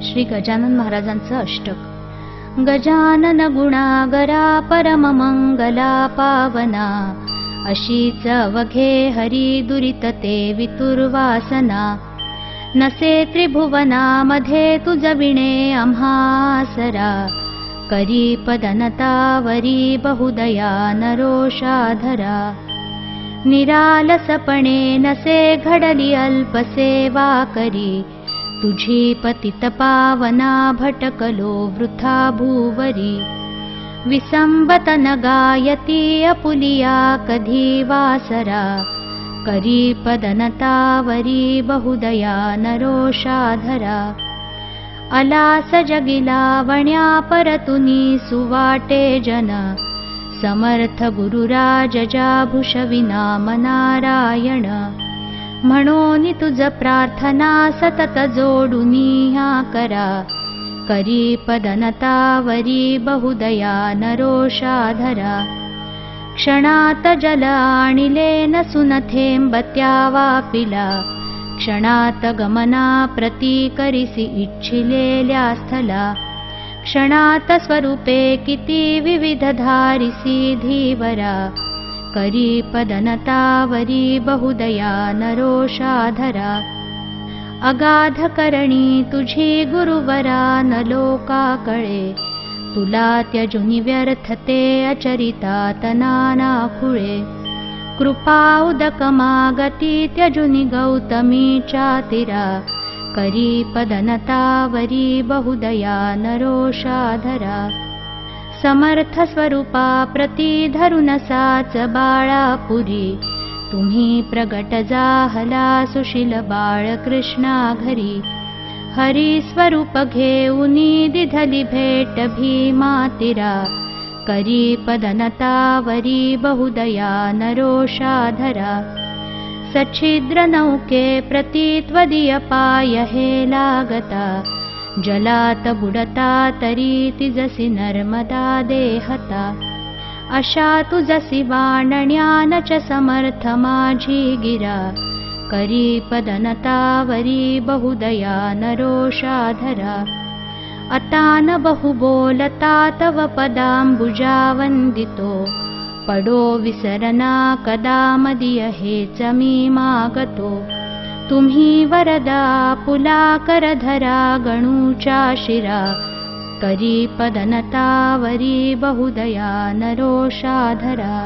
श्री गजानन महाराजांचं अष्टक। गजानन गुणागरा परम मंगला पावना, अशीच अवघे हरी दुरित ते वितुर्वासना। नसे त्रिभुवनामध्ये तुझ विणे आम्हासरा, करी पदनतावरी बहुदया नरोषाधरा। निरालसपणे नसे घडली अल्पसेवा करी, तुझी पतित पावना भटकलो वृथा भूवरी। विसंबतन गायती अपुलिया कधी वासरा, करी पदनतावरी बहुदया नरोषाधरा। अलास जगिला वण्या परतुनी सुवाटे जन, समर्थ गुरुराज जाभूषविना नारायण। म्हणून तुझ प्रार्थना सतत जोडुनी हा करा, करी पदनतावरी बहुदया नरोषाधरा। क्षणात जल आणिले नसुन थेंब त्या वापिला, क्षणात गमना प्रती करिसी इच्छिलेल्या स्थला। क्षणात स्वरूपे किती विविध धारिसी धीवरा, करी पदनतावरी बहुदया नरोषाधरा। अगाध करणी तुझी गुरुवरा न लोका कळे, तुला त्यजुनी व्यर्थते अचरितात नाना खुळे। कृपा उदक मागती त्यजुनी गौतमीच्या तीरा, करी पदनतावरी बहुदया नरोषाधरा। समर्थ स्वरूपा प्रती धरुन साच बाळापुरी, तुम्ही प्रगट जाहला सुशील बाळ कृष्णा घरी। हरी स्वरूप घेऊनी दिधली भेट भीमातीरा, करी पदनतावरी बहुदया नरोषाधरा। सच्छिद्र नौके प्रती त्वदीय पाय हे लागता, जलात बुडता तरी तिजसी नर्मदा देहता। अशा तुझसी वाणण्यान च समर्थ माझी गिरा, करी पदनतावरी बहुदया नरोषाधरा। अतान बहु बोलता तव पदांबुजा वंदितो, पडो विसरना कदा मदीय हेच मी मागतो। तुम्ही वरदा पुला करधरा गणूच्या शिरा, करी पदनतावरी बहुदया नरोषाधरा।